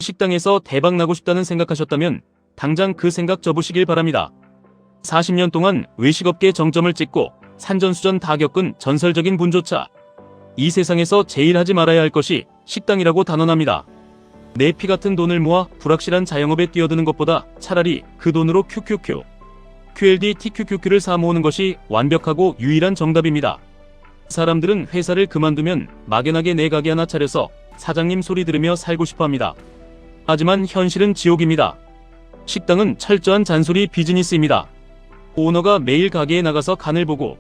식당에서 대박 나고 싶다는 생각하셨다면 당장 그 생각 접으시길 바랍니다. 40년 동안 외식업계 정점을 찍고 산전수전 다 겪은 전설적인 분조차. 이 세상에서 제일 하지 말아야 할 것이 식당이라고 단언합니다. 내 피 같은 돈을 모아 불확실한 자영업에 뛰어드는 것보다 차라리 그 돈으로 QLD TQQQ를 사 모으는 것이 완벽하고 유일한 정답입니다. 사람들은 회사를 그만두면 막연하게 내 가게 하나 차려서 사장님 소리 들으며 살고 싶어 합니다. 하지만 현실은 지옥입니다. 식당은 철저한 잔소리 비즈니스입니다. 오너가 매일 가게에 나가서 간을 보고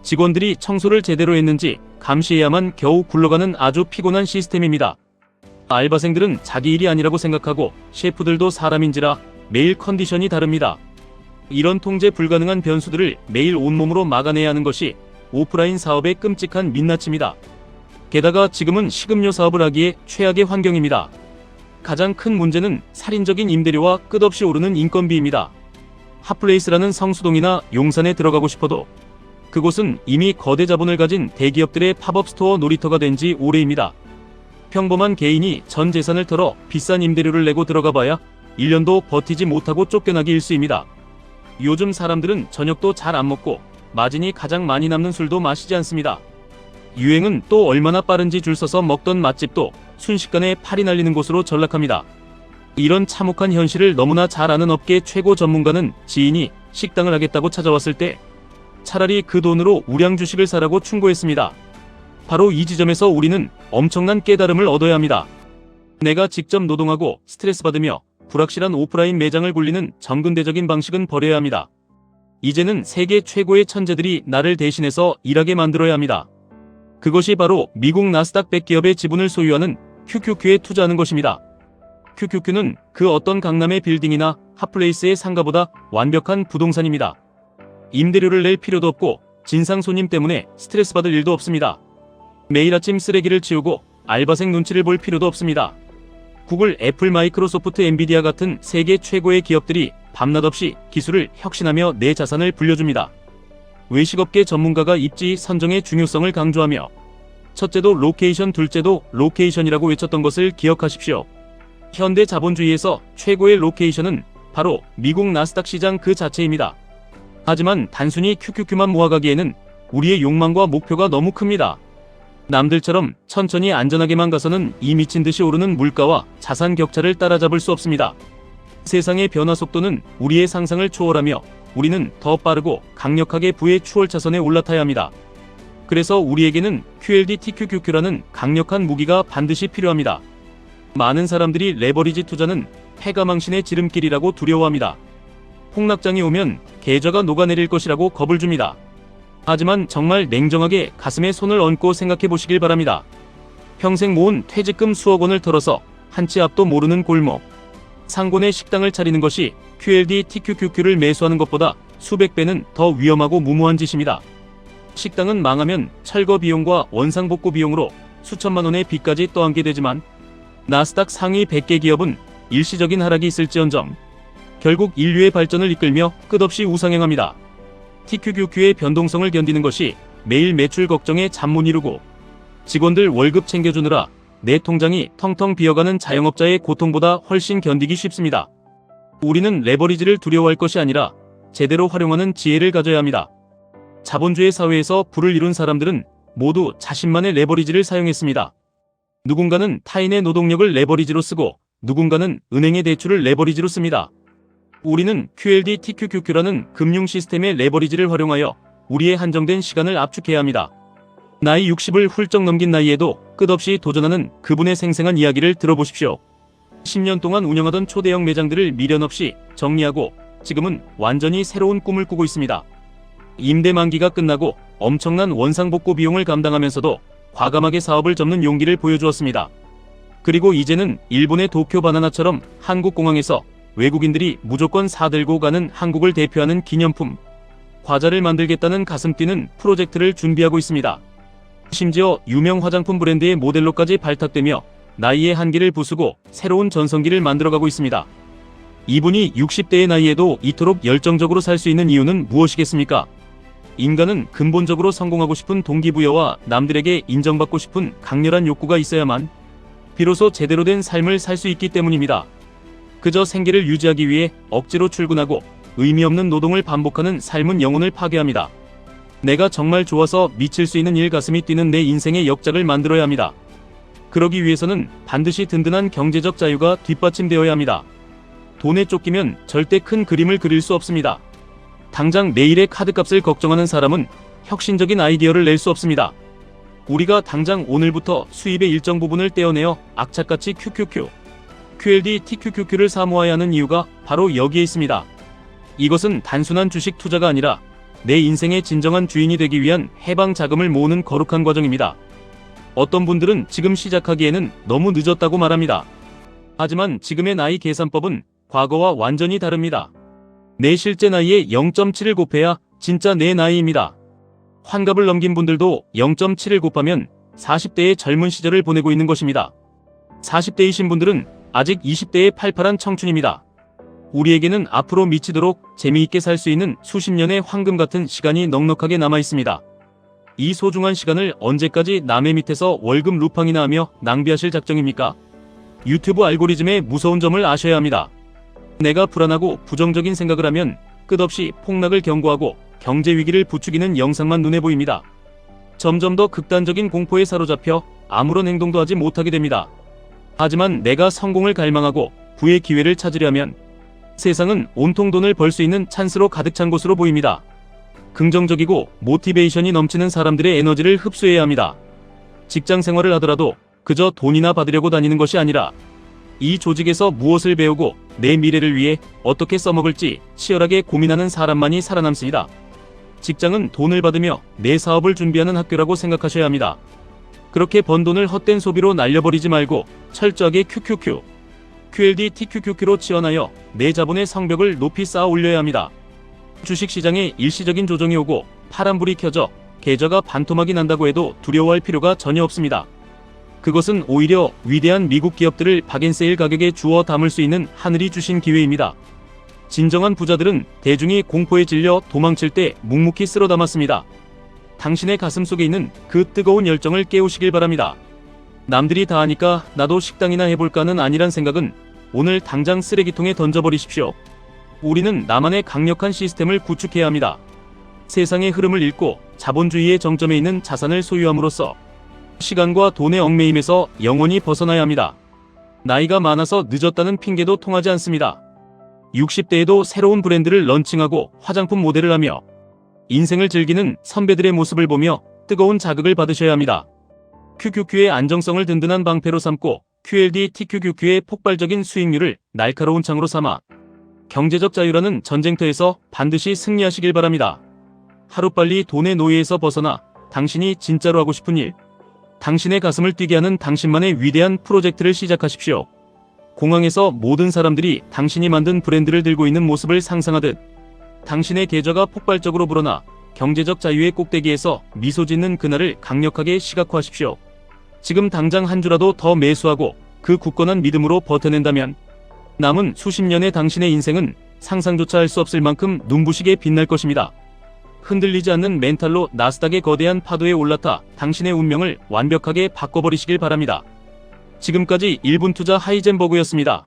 직원들이 청소를 제대로 했는지 감시해야만 겨우 굴러가는 아주 피곤한 시스템입니다. 알바생들은 자기 일이 아니라고 생각하고 셰프들도 사람인지라 매일 컨디션이 다릅니다. 이런 통제 불가능한 변수들을 매일 온몸으로 막아내야 하는 것이 오프라인 사업의 끔찍한 민낯입니다. 게다가 지금은 식음료 사업을 하기에 최악의 환경입니다. 가장 큰 문제는 살인적인 임대료와 끝없이 오르는 인건비입니다. 핫플레이스라는 성수동이나 용산에 들어가고 싶어도 그곳은 이미 거대 자본을 가진 대기업들의 팝업 스토어 놀이터가 된 지 오래입니다. 평범한 개인이 전 재산을 털어 비싼 임대료를 내고 들어가 봐야 1년도 버티지 못하고 쫓겨나기 일쑤입니다. 요즘 사람들은 저녁도 잘 안 먹고 마진이 가장 많이 남는 술도 마시지 않습니다. 유행은 또 얼마나 빠른지 줄 서서 먹던 맛집도 순식간에 팔이 날리는 곳으로 전락합니다. 이런 참혹한 현실을 너무나 잘 아는 업계 최고 전문가는 지인이 식당을 하겠다고 찾아왔을 때 차라리 그 돈으로 우량 주식을 사라고 충고했습니다. 바로 이 지점에서 우리는 엄청난 깨달음을 얻어야 합니다. 내가 직접 노동하고 스트레스 받으며 불확실한 오프라인 매장을 굴리는 정근대적인 방식은 버려야 합니다. 이제는 세계 최고의 천재들이 나를 대신해서 일하게 만들어야 합니다. 그것이 바로 미국 나스닥 100 기업의 지분을 소유하는 QQQ에 투자하는 것입니다. QQQ는 그 어떤 강남의 빌딩이나 핫플레이스의 상가보다 완벽한 부동산입니다. 임대료를 낼 필요도 없고 진상 손님 때문에 스트레스 받을 일도 없습니다. 매일 아침 쓰레기를 치우고 알바생 눈치를 볼 필요도 없습니다. 구글, 애플, 마이크로소프트, 엔비디아 같은 세계 최고의 기업들이 밤낮 없이 기술을 혁신하며 내 자산을 불려줍니다. 외식업계 전문가가 입지 선정의 중요성을 강조하며 첫째도 로케이션, 둘째도 로케이션이라고 외쳤던 것을 기억하십시오. 현대 자본주의에서 최고의 로케이션은 바로 미국 나스닥 시장 그 자체입니다. 하지만 단순히 QQQ만 모아가기에는 우리의 욕망과 목표가 너무 큽니다. 남들처럼 천천히 안전하게만 가서는 이 미친듯이 오르는 물가와 자산 격차를 따라잡을 수 없습니다. 세상의 변화 속도는 우리의 상상을 초월하며 우리는 더 빠르고 강력하게 부의 추월 차선에 올라타야 합니다. 그래서 우리에게는 QLD TQQQ라는 강력한 무기가 반드시 필요합니다. 많은 사람들이 레버리지 투자는 패가망신의 지름길이라고 두려워합니다. 폭락장이 오면 계좌가 녹아내릴 것이라고 겁을 줍니다. 하지만 정말 냉정하게 가슴에 손을 얹고 생각해 보시길 바랍니다. 평생 모은 퇴직금 수억 원을 털어서 한 치 앞도 모르는 골목 상권의 식당을 차리는 것이 QLD TQQQ를 매수하는 것보다 수백 배는 더 위험하고 무모한 짓입니다. 식당은 망하면 철거 비용과 원상복구 비용으로 수천만 원의 빚까지 떠안게 되지만 나스닥 상위 100개 기업은 일시적인 하락이 있을지언정 결국 인류의 발전을 이끌며 끝없이 우상향합니다. TQQQ의 변동성을 견디는 것이 매일 매출 걱정에 잠 못 이루고 직원들 월급 챙겨주느라 내 통장이 텅텅 비어가는 자영업자의 고통보다 훨씬 견디기 쉽습니다. 우리는 레버리지를 두려워할 것이 아니라 제대로 활용하는 지혜를 가져야 합니다. 자본주의 사회에서 부를 이룬 사람들은 모두 자신만의 레버리지를 사용했습니다. 누군가는 타인의 노동력을 레버리지로 쓰고 누군가는 은행의 대출을 레버리지로 씁니다. 우리는 QLD TQQQ라는 금융 시스템의 레버리지를 활용하여 우리의 한정된 시간을 압축해야 합니다. 나이 60을 훌쩍 넘긴 나이에도 끝없이 도전하는 그분의 생생한 이야기를 들어보십시오. 10년 동안 운영하던 초대형 매장들을 미련 없이 정리하고 지금은 완전히 새로운 꿈을 꾸고 있습니다. 임대 만기가 끝나고 엄청난 원상복구 비용을 감당하면서도 과감하게 사업을 접는 용기를 보여주었습니다. 그리고 이제는 일본의 도쿄 바나나처럼 한국공항에서 외국인들이 무조건 사들고 가는 한국을 대표하는 기념품 과자를 만들겠다는 가슴 뛰는 프로젝트를 준비하고 있습니다. 심지어 유명 화장품 브랜드의 모델로까지 발탁되며 나이의 한계를 부수고 새로운 전성기를 만들어가고 있습니다. 이분이 60대의 나이에도 이토록 열정적으로 살 수 있는 이유는 무엇이겠습니까? 인간은 근본적으로 성공하고 싶은 동기부여와 남들에게 인정받고 싶은 강렬한 욕구가 있어야만 비로소 제대로 된 삶을 살 수 있기 때문입니다. 그저 생계를 유지하기 위해 억지로 출근하고 의미 없는 노동을 반복하는 삶은 영혼을 파괴합니다. 내가 정말 좋아서 미칠 수 있는 일, 가슴이 뛰는 내 인생의 역작을 만들어야 합니다. 그러기 위해서는 반드시 든든한 경제적 자유가 뒷받침되어야 합니다. 돈에 쫓기면 절대 큰 그림을 그릴 수 없습니다. 당장 내일의 카드값을 걱정하는 사람은 혁신적인 아이디어를 낼 수 없습니다. 우리가 당장 오늘부터 수입의 일정 부분을 떼어내어 악착같이 QLD TQQQ를 사모아야 하는 이유가 바로 여기에 있습니다. 이것은 단순한 주식 투자가 아니라 내 인생의 진정한 주인이 되기 위한 해방 자금을 모으는 거룩한 과정입니다. 어떤 분들은 지금 시작하기에는 너무 늦었다고 말합니다. 하지만 지금의 나이 계산법은 과거와 완전히 다릅니다. 내 실제 나이의 0.7을 곱해야 진짜 내 나이입니다. 환갑을 넘긴 분들도 0.7을 곱하면 40대의 젊은 시절을 보내고 있는 것입니다. 40대이신 분들은 아직 20대의 팔팔한 청춘입니다. 우리에게는 앞으로 미치도록 재미있게 살 수 있는 수십 년의 황금 같은 시간이 넉넉하게 남아 있습니다. 이 소중한 시간을 언제까지 남의 밑에서 월급 루팡이나 하며 낭비하실 작정입니까? 유튜브 알고리즘의 무서운 점을 아셔야 합니다. 내가 불안하고 부정적인 생각을 하면 끝없이 폭락을 경고하고 경제 위기를 부추기는 영상만 눈에 보입니다. 점점 더 극단적인 공포에 사로잡혀 아무런 행동도 하지 못하게 됩니다. 하지만 내가 성공을 갈망하고 부의 기회를 찾으려면 세상은 온통 돈을 벌 수 있는 찬스로 가득 찬 곳으로 보입니다. 긍정적이고 모티베이션이 넘치는 사람들의 에너지를 흡수해야 합니다. 직장 생활을 하더라도 그저 돈이나 받으려고 다니는 것이 아니라 이 조직에서 무엇을 배우고 내 미래를 위해 어떻게 써먹을지 치열하게 고민하는 사람만이 살아남습니다. 직장은 돈을 받으며 내 사업을 준비하는 학교라고 생각하셔야 합니다. 그렇게 번 돈을 헛된 소비로 날려버리지 말고 철저하게 QLD TQQQ로 치환하여 내 자본의 성벽을 높이 쌓아 올려야 합니다. 주식시장에 일시적인 조정이 오고 파란불이 켜져 계좌가 반토막이 난다고 해도 두려워할 필요가 전혀 없습니다. 그것은 오히려 위대한 미국 기업들을 박앤세일 가격에 주워 담을 수 있는 하늘이 주신 기회입니다. 진정한 부자들은 대중이 공포에 질려 도망칠 때 묵묵히 쓸어 담았습니다. 당신의 가슴 속에 있는 그 뜨거운 열정을 깨우시길 바랍니다. 남들이 다 하니까 나도 식당이나 해볼까는 아니란 생각은 오늘 당장 쓰레기통에 던져버리십시오. 우리는 나만의 강력한 시스템을 구축해야 합니다. 세상의 흐름을 읽고 자본주의의 정점에 있는 자산을 소유함으로써 시간과 돈의 얽매임에서 영원히 벗어나야 합니다. 나이가 많아서 늦었다는 핑계도 통하지 않습니다. 60대에도 새로운 브랜드를 런칭하고 화장품 모델을 하며 인생을 즐기는 선배들의 모습을 보며 뜨거운 자극을 받으셔야 합니다. QQQ의 안정성을 든든한 방패로 삼고 QLD TQQQ의 폭발적인 수익률을 날카로운 창으로 삼아 경제적 자유라는 전쟁터에서 반드시 승리하시길 바랍니다. 하루빨리 돈의 노예에서 벗어나 당신이 진짜로 하고 싶은 일, 당신의 가슴을 뛰게 하는 당신만의 위대한 프로젝트를 시작하십시오. 공항에서 모든 사람들이 당신이 만든 브랜드를 들고 있는 모습을 상상하듯 당신의 계좌가 폭발적으로 불어나 경제적 자유의 꼭대기에서 미소 짓는 그날을 강력하게 시각화하십시오. 지금 당장 한 주라도 더 매수하고 그 굳건한 믿음으로 버텨낸다면 남은 수십 년의 당신의 인생은 상상조차 할 수 없을 만큼 눈부시게 빛날 것입니다. 흔들리지 않는 멘탈로 나스닥의 거대한 파도에 올라타 당신의 운명을 완벽하게 바꿔버리시길 바랍니다. 지금까지 1분 투자 하이젠버그였습니다.